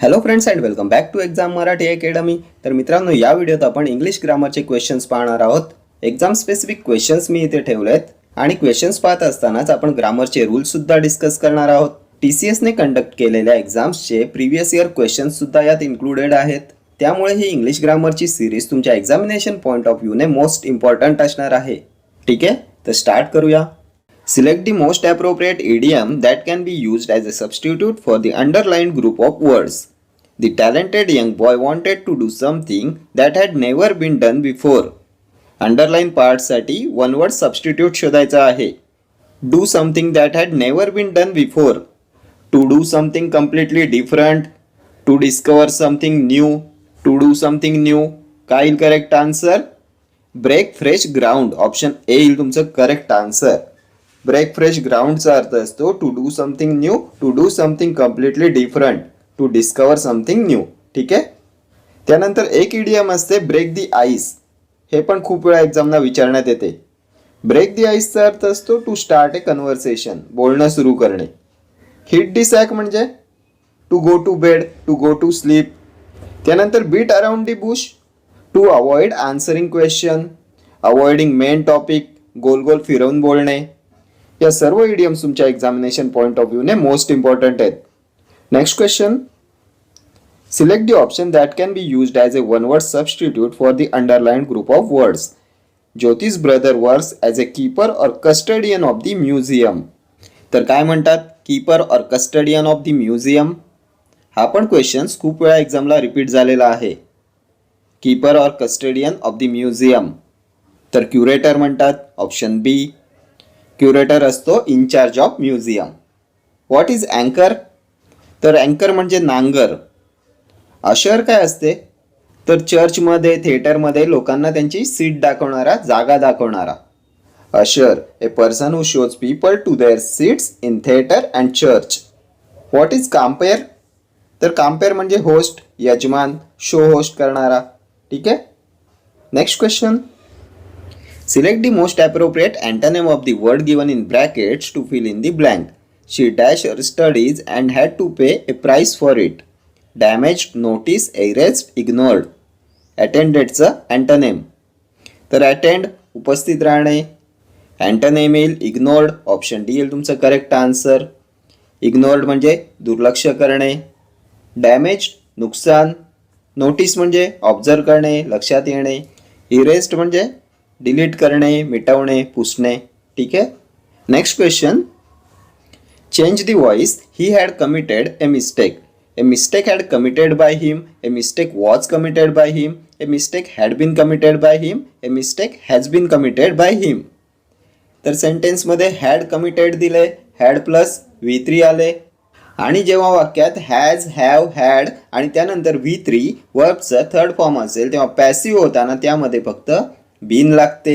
Hello friends and welcome back to exam Marathi academy. तर मित्रांनो, या व्हिडिओत आपण इंग्लिश ग्रामरचे क्वेश्चन्स पाहणार आहोत. एक्झाम स्पेसिफिक क्वेश्चन्स मी इथे ठेवलेत आणि क्वेश्चन्स पाहत असतानाच आपण ग्रामरचे रूल्स सुद्धा डिस्कस करणार आहोत. TCS ने कंडक्ट केलेल्या एक्झाम्सचे प्रीवियस इयर क्वेश्चन्स सुद्धा यात इन्क्लुडेड आहेत. त्यामुळे ही इंग्लिश ग्रामरची सिरीज तुमच्या एक्झामिनेशन पॉइंट ऑफ व्ह्यूने मोस्ट इम्पॉर्टंट असणार आहे. ठीक आहे, तर स्टार्ट करूया. Select the most appropriate idiom that can be used as a substitute for the underlined group of words. The talented young boy wanted to do something that had never been done before. Underline part साठी one word substitute शोधायचा आहे. Do something that had never been done before. To do something completely different. To discover something new. To do something new. काय येईल correct answer? Break fresh ground. Option A येईल तुमचं correct answer. Break fresh ग्राउंडचा अर्थ असतो to do something new, to do something completely different, to discover something new. ठीक आहे. त्यानंतर एक इडियम असते ब्रेक दी आईस. हे पण खूप वेळा एक्झामला विचारण्यात येते. ब्रेक दी आईसचा अर्थ असतो टू स्टार्ट ए कन्व्हर्सेशन, बोलणं सुरू करणे. हिट दी सॅक म्हणजे to go to bed, to go to sleep. त्यानंतर beat around the bush, to avoid answering question, avoiding main topic, गोल गोल फिरवून बोलणे. या सर्व इडियम्स तुमच्या एक्झामिनेशन पॉइंट ऑफ व्ह्यूने मोस्ट इम्पॉर्टंट आहेत. Next question. Select the option that can be used as a one word substitute for the underlined group of words. Jyotish brother works as a keeper or custodian of the museum. तर काय म्हणतात? Keeper or custodian of the museum. हा पण questions खूप वेळा एक्झामला repeat झालेला आहे. Keeper or custodian of the museum. तर क्युरेटर म्हणतात. Option B. क्युरेटर असतो in charge of museum. What is अँकर? तर अँकर म्हणजे नांगर. अशर काय असते? तर चर्चमध्ये, थिएटरमध्ये लोकांना त्यांची सीट दाखवणारा, जागा दाखवणारा. Usher, a person who shows people to their seats in theatre and church. What is compere? तर काम्पेअर म्हणजे होस्ट, यजमान, शो होस्ट करणारा. ठीक आहे. Next question. Select the most appropriate antonym of the word given in brackets to fill in the blank. She dashed her studies and had to pay a price for it. Damaged, noticed, erased, ignored. Attendedचा antonym. तर attend उपस्थित राहणे. Antonym येईल ignored. Option D येईल तुमचं correct answer. Ignored म्हणजे दुर्लक्ष करणे. Damaged नुकसान. Notice म्हणजे ऑब्झर्व करणे, लक्षात येणे. Erased म्हणजे डिलीट करणे, मिटवणे, पुसणे. ठीक आहे. Next question. Change the voice. He had committed a mistake. A mistake had committed by him. A mistake was committed by him. A mistake had been committed by him. A mistake has been committed by him. तर सेंटेन्समध्ये had committed दिले, had plus V3 आले. आणि जेव्हा वाक्यात has, have, had आणि त्यानंतर V3 वर्बचं third form असेल तेव्हा पॅसिव्ह होताना त्यामध्ये फक्त बीन लागते.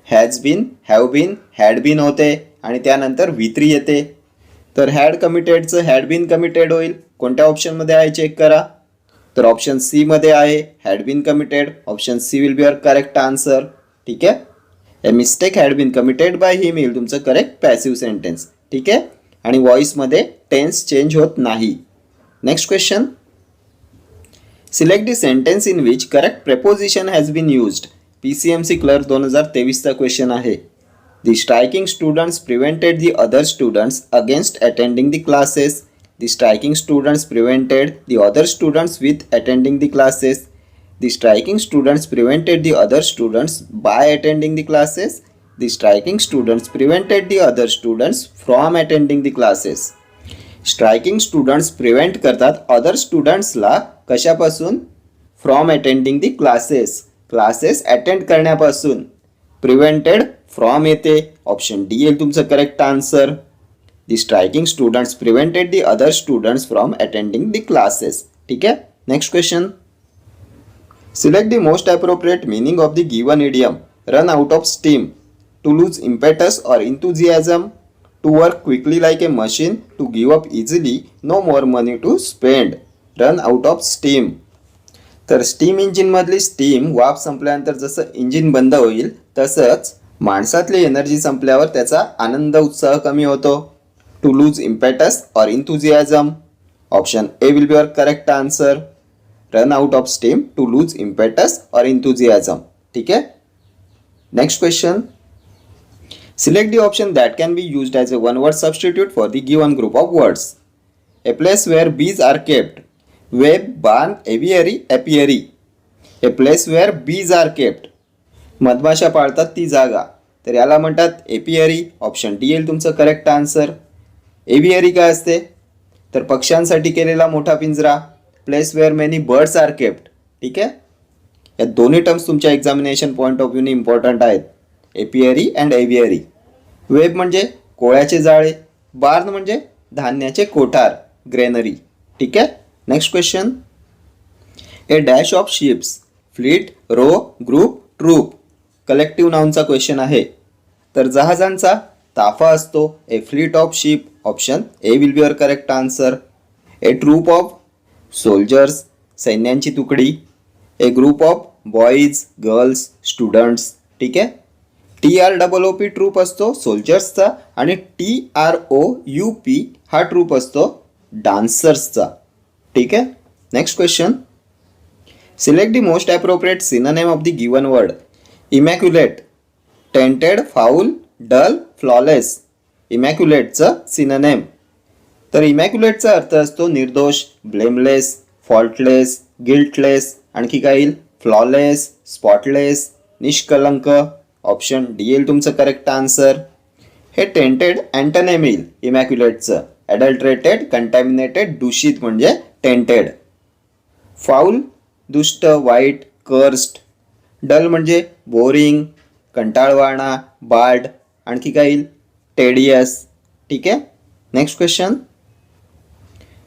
Has been, have been, had been होते आणि त्यानंतर V3 येते. तर हॅड कमिटेडचं हॅड बीन कमिटेड होईल. कोणत्या ऑप्शनमध्ये आहे चेक करा. तर ऑप्शन सी मध्ये आहे had been committed. Option C will be your correct answer. ठीक आहे. A mistake had been committed by him येईल तुमचं करेक्ट पॅसिव्ह सेंटेन्स. ठीक आहे. आणि व्हॉइसमध्ये टेन्स चेंज होत नाही. Next question. Select the sentence in which correct preposition has been used. PCMC clerk 2023चा क्वेश्चन आहे. The striking students prevented the other students against attending the classes. The striking students prevented the other students with attending the classes. The striking students prevented the other students by attending the classes. The striking students prevented the other students from attending the classes. Striking students prevent करतात other स्टुडंट्सला कशापासून? From attending the classes. Classes attend करण्यापासून. Prevented from येते. Option D येईल तुमचं correct answer. The striking students prevented the other students from attending the classes. ठीक आहे. Next question. Select the most appropriate meaning of the given idiom. Run out of steam. To lose impetus or enthusiasm. To work quickly like a machine. To give up easily. No more money to spend. Run out of steam. तर steam इंजिनमधली steam वाफ संपल्यानंतर जसं engine बंद होईल तसंच माणसातली energy संपल्यावर त्याचा आनंद उत्साह कमी होतो. To lose impetus or enthusiasm. Option A will be your correct answer. Run out of steam, to lose impetus or enthusiasm. ठीक आहे. Next question. Select the option that can be used as a one word substitute for the given group of words. A place where bees are kept. Web, barn, aviary, apiary. A place where bees are kept. मधमाशा पाळतात ती जागा, तर याला म्हणतात apiary. Option D येईल तुमचं correct answer. एव्हियरी काय असते, तर पक्ष्यांसाठी केलेला मोठा पिंजरा. Place where many birds are kept. ठीक आहे. या दोन्ही टर्म्स तुमच्या एक्झामिनेशन पॉईंट ऑफ व्ह्यूने इम्पॉर्टंट आहेत. Apiary and aviary. वेब म्हणजे कोळ्याचे जाळे. बार्न म्हणजे धान्याचे कोठार, ग्रेनरी. ठीक आहे. Next question. A dash of ships. Fleet, row, group, troop. Collective नाऊनचा क्वेश्चन आहे. तर जहाजांचा ताफा असतो. A fleet of ship. Option A will be your correct answer. A troop of soldiers. सैन्यांची तुकडी. A group of boys, girls, students. ठीक आहे. TROOP ट्रूप असतो सोल्जर्सचा आणि TROUP हा ट्रूप असतो डान्सर्सचा. ठीक आहे. Next question. Select the most appropriate synonym of the given word. Immaculate, tainted, foul, dull, flawless. इमॅक्युलेटचं सिनोनिम. तर इमॅक्युलेटचा अर्थ असतो निर्दोष, ब्लेमलेस, फॉल्टलेस, गिल्टलेस. आणखी काय येईल, फ्लॉलेस, स्पॉटलेस, निष्कलंक. ऑप्शन डी येईल तुमचं करेक्ट आन्सर. हे टेंटेड अँटोनिम येईल इमॅक्युलेटचं. ॲडल्ट्रेटेड, कंटॅमिनेटेड, दूषित म्हणजे टेंटेड. फाऊल, दुष्ट, वाईट, कर्स्ड. डल म्हणजे बोरिंग, कंटाळवाणा, बार्ड. आणखी काय येईल, टेडियस. ठीक आहे. Next question.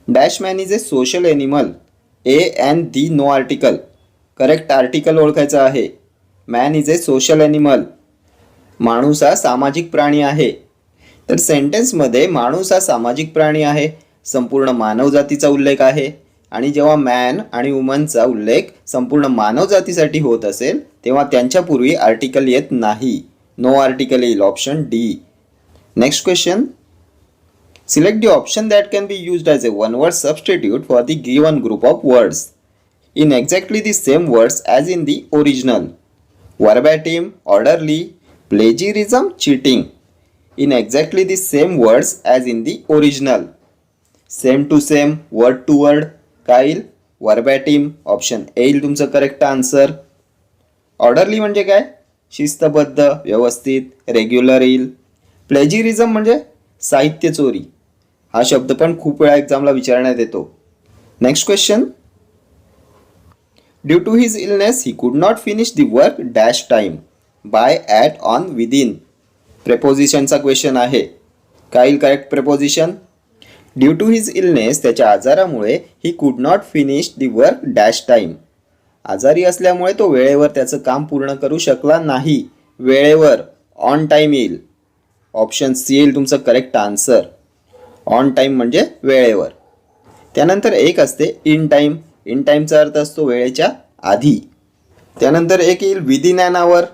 Dash man is a social animal. A and the no article. Correct article ओळखायचं आहे. Man is a social animal. माणूस हा सामाजिक प्राणी आहे. तर सेंटेन्समध्ये माणूस हा सामाजिक प्राणी आहे, संपूर्ण मानवजातीचा उल्लेख आहे. आणि जेव्हा मॅन आणि वुमनचा उल्लेख संपूर्ण मानवजातीसाठी होत असेल तेव्हा त्यांच्यापूर्वी आर्टिकल येत नाही. नो आर्टिकल येईल. Option d. Next question. Select the option that can be used as a one word substitute for the given group of words in exactly the same words as in the original. Verbatim, orderly, plagiarism, cheating. In exactly the same words as in the original. Same to same, word to word. काय येईल, वर्बॅटिम. Option A येईल तुमचं correct answer. Orderly म्हणजे काय, शिस्तबद्ध, व्यवस्थित, regular येईल. प्लेजिरिझम म्हणजे साहित्य चोरी. हा शब्द पण खूप वेळा एक्झामला विचारण्यात येतो. Next question. Due to his illness he could not finish the work dash time. By, at, on, within. प्रेपोजिशनचा क्वेश्चन आहे. काय येईल correct preposition. Due to his illness, त्याच्या आजारामुळे, he could not finish the work dash time. आजारी असल्यामुळे तो वेळेवर त्याचं काम पूर्ण करू शकला नाही. वेळेवर, ऑन टाईम येईल. ऑप्शन सी येईल तुमचं करेक्ट आन्सर. ऑन टाईम म्हणजे वेळेवर. त्यानंतर एक असते इन टाईम. इन टाईमचा अर्थ असतो वेळेच्या आधी. त्यानंतर एक येईल within an hour.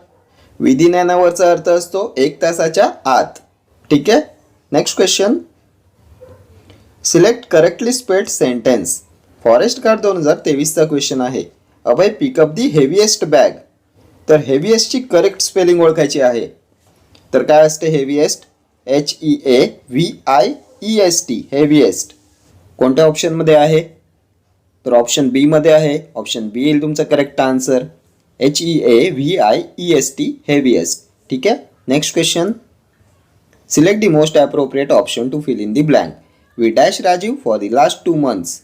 Within an आवरचा अर्थ असतो 1 तासाच्या आत. ठीक आहे. Next question. Select correctly spelled sentence. Forest guard 2023चा क्वेश्चन आहे. Abhay pickup the heaviest bag. तर हेवीएस्टची करेक्ट स्पेलिंग ओळखायची आहे. तर काय असते हेवीएस्ट, HEAVIEST, हेवीएस्ट. कोणत्या ऑप्शनमध्ये आहे, तर ऑप्शन बी मध्ये आहे. ऑप्शन बी येईल तुमचं करेक्ट आन्सर. HEAVIEST, heaviest. ठीक आहे. Next question. Select the most appropriate option to fill in the blank. We dash Rajiv for the last 2 months.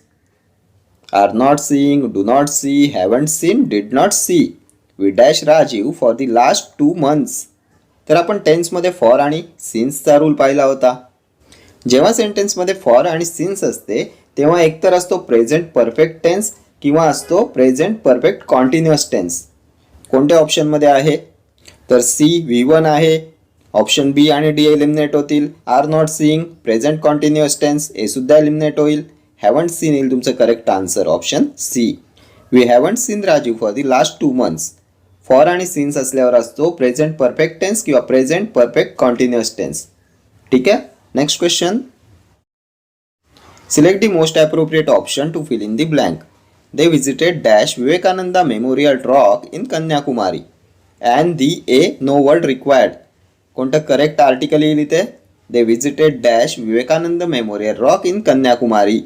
Are not seeing, do not see, haven't seen, did not see. We dash Rajiv for the last 2 months. तर आपण टेन्समध्ये for आणि सिन्सचा rule पाहिला होता. जेव्हा सेंटेन्समध्ये for आणि since असते तेव्हा एकतर असतो प्रेझेंट परफेक्ट टेन्स किंवा असतो प्रेझेंट परफेक्ट कॉन्टिन्युअस टेन्स. कोणत्या ऑप्शनमध्ये आहे, तर सी V1 आहे. ऑप्शन बी आणि डी एलिमिनेट होतील. Are not seeing, present continuous tense, a सुद्धा एलिमिनेट होईल. हॅवंट सीन येईल तुमचं correct answer. Option c. We haven't seen Rajiv for the last 2 months. For आणि सिन्स असल्यावर असतो प्रेझेंट परफेक्ट टेन्स किंवा प्रेझेंट परफेक्ट कॉन्टिन्युअस टेन्स. ठीक आहे. Next question. Select the most appropriate option to fill in the blank. They visited dash Vivekananda Memorial Rock in Kanyakumari and the A no word required. कोणतं correct article येईल इथे? They visited dash Vivekananda memorial rock in Kanyakumari.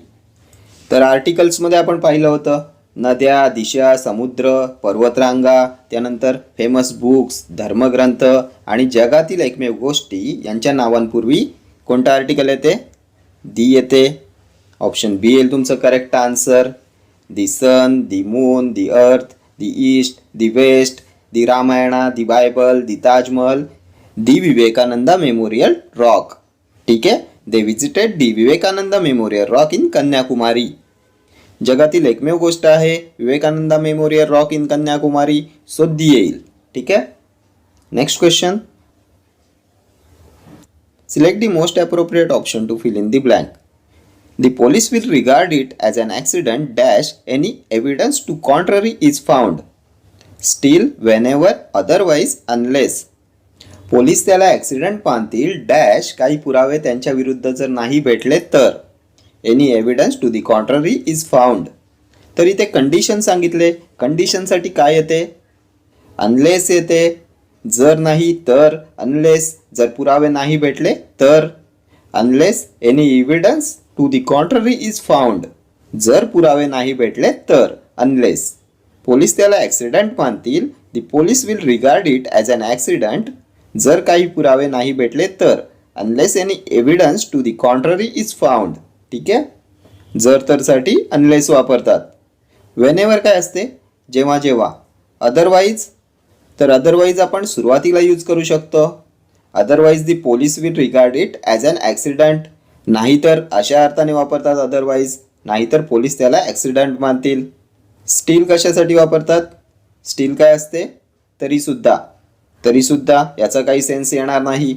तर आर्टिकल्समध्ये आपण पाहिलं होतं नद्या, दिशा, समुद्र, पर्वतरांगा, त्यानंतर फेमस बुक्स, धर्मग्रंथ आणि जगातील एकमेव गोष्टी यांच्या नावांपूर्वी कोणतं आर्टिकल येते? दी येते. ऑप्शन बी येईल तुमचं correct answer. The sun, the moon, the earth, the east, the west, the Ramayana, the Bible, the Taj Mahal, the Vivekananda memorial rock. ठीक आहे. They visited the Vivekananda memorial rock in Kanyakumari. जगातील एकमेव गोष्ट आहे Vivekananda memorial rock in Kanyakumari, so the येईल. ठीक आहे. Next question. Select the most appropriate option to fill in the blank. The police will regard it as an accident dash any evidence to contrary is found. Still, whenever, otherwise, unless. Police त्याला accident मानतील dash काही पुरावे त्यांच्या विरुद्ध जर नाही भेटले तर. Any evidence to the contrary is found. तर इथे कंडिशन सांगितले. कंडिशनसाठी काय येते? अनलेस येते. जर नाही तर. अनलेस जर पुरावे नाही भेटले तर. Unless any evidence to the contrary is found. जर पुरावे नाही भेटले तर. अनलेस. पोलीस त्याला ॲक्सिडेंट मानतील. The police will regard it as an accident. जर काही पुरावे नाही भेटले तर. Unless any evidence to the contrary is found. ठीक आहे. जर तरसाठी अनलेस वापरतात. वेनेवर काय असते? जेव्हा जेव्हा. अदरवाईज. तर अदरवाईज आपण सुरुवातीला यूज करू शकतो. Otherwise the police will regard it as an accident. नाहीतर अशा अर्थाने वापरतात अदरवाईज. नाहीतर पोलीस त्याला ॲक्सिडंट मानतील. स्टील कशासाठी वापरतात? स्टील काय असते? तरीसुद्धा. तरीसुद्धा याचा काही सेन्स येणार नाही.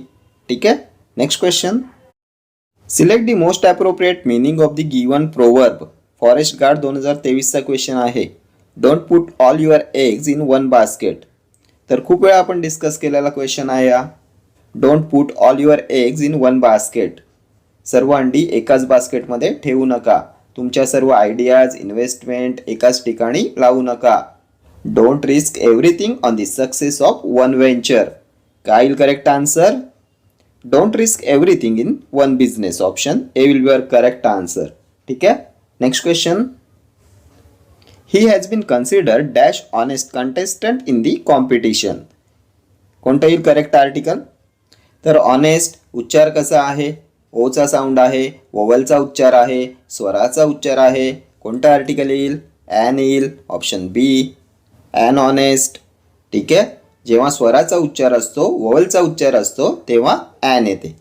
ठीक आहे. Next question. Select the most appropriate meaning of the given proverb. Forest guard 2023चा क्वेश्चन आहे. Don't put all your eggs in one basket. तर खूप वेळा आपण डिस्कस केलेला क्वेश्चन आहे हा. Don't put all your eggs in one basket. सर्व अंडी एकाच बास्केटमध्ये ठेवू नका. तुमच्या सर्व आयडियाज, इन्व्हेस्टमेंट एकाच ठिकाणी लावू नका. Don't risk everything on the success of one venture. काय येईल correct answer? Don't risk everything in one business. Option A will be your correct answer. ठीक आहे. Next question. He has been considered dash honest contestant in the competition. कोणतं येईल correct article? तर honest उच्चार कसा आहे? ओचा साऊंड आहे, वोवलचा उच्चार आहे, स्वराचा उच्चार आहे. कोणतं आर्टिकल येईल? ॲन येईल. Option B an honest. ठीक आहे. जेव्हा स्वराचा उच्चार असतो, वोवलचा उच्चार असतो तेव्हा ॲन येते.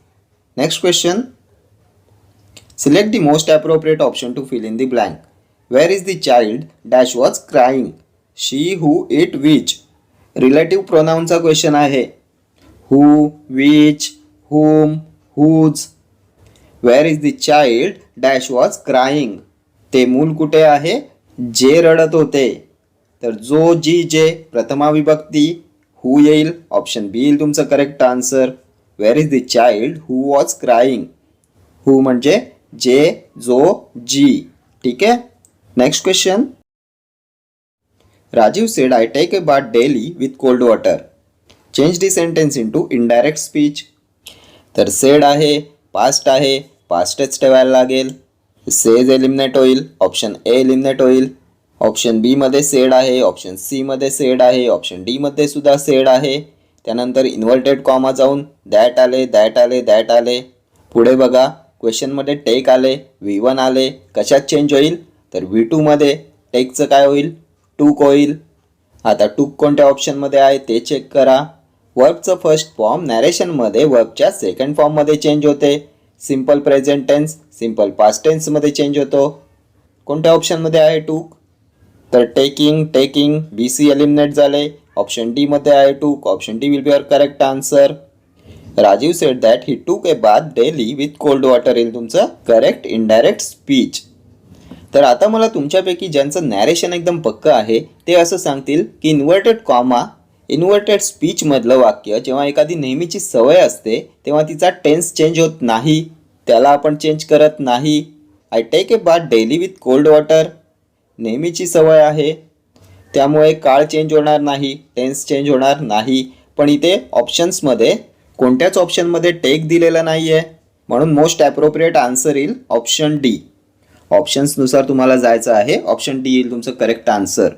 Next question. Select the most appropriate option to fill in the blank. Where is the child dash was crying. She, who, it, which. Relative प्रोनाऊनचा क्वेश्चन आहे. Who, which, whom, whose. Where is the child dash was crying. ते मूल कुठे आहे? जे रडत होते. तर जो, जी, जे प्रथमा विभक्ती. हू येईल. ऑप्शन बी येईल तुमचं correct answer. Where is the child who was crying. Who म्हणजे जे, जो, जी. ठीक आहे. Next question. Rajiv said I take a bath daily with cold water. Change the sentence into indirect speech. तर सेड आहे, पास्ट आहे, पास्टच ठेवायला लागेल. सेज एलिमिनेट होईल. ऑप्शन ए एलिमिनेट होईल. ऑप्शन बी मध्ये सेड आहे, ऑप्शन सी मध्ये सेड आहे, ऑप्शन डी मध्ये सुद्धा सेड आहे. त्यानंतर इन्व्हर्टेड कॉमा जाऊन दॅट आले, दॅट आले, दॅट आले. पुढे बघा क्वेश्चनमध्ये टेक आले, V1 आले. कशात चेंज होईल? तर V2 मध्ये. टेकचं काय होईल? टूक होईल. आता टूक कोणत्या ऑप्शनमध्ये आहे ते चेक करा. वर्बचं फर्स्ट फॉर्म नॅरेशनमध्ये वर्बच्या सेकंड फॉर्ममध्ये चेंज होते. Simple present tense simple past टेन्समध्ये चेंज होतो. कोणत्या ऑप्शनमध्ये आहे टूक? तर टेकिंग, टेकिंग. BC एलिमिनेट झाले. ऑप्शन डी मध्ये आहे took. Option D will be your correct answer. Rajiv said that he took a bath daily with cold water येईल तुमचं करेक्ट इनडायरेक्ट स्पीच. तर आता मला तुमच्यापैकी ज्यांचं नॅरेशन एकदम पक्कं आहे ते असं सांगतील की इन्व्हर्टेड कॉमा, इन्व्हर्टेड स्पीचमधलं वाक्य जेव्हा एखादी नेहमीची सवय असते तेव्हा तिचा टेन्स चेंज होत नाही, त्याला आपण चेंज करत नाही. I take a bath daily with cold water, नेहमीची सवय आहे, त्यामुळे काळ चेंज होणार नाही, टेन्स चेंज होणार नाही. पण इथे ऑप्शन्समध्ये कोणत्याच ऑप्शनमध्ये टेक दिलेला नाही आहे, म्हणून मोस्ट ॲप्रोप्रिएट आन्सर येईल ऑप्शन डी. ऑप्शन्सनुसार तुम्हाला जायचं आहे, ऑप्शन डी येईल तुमचं करेक्ट आन्सर.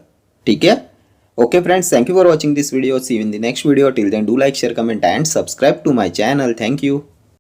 ठीक आहे. Okay friends, thank you for watching this video. See you in the next video. Till then, do like, share, comment and subscribe to my channel. Thank you.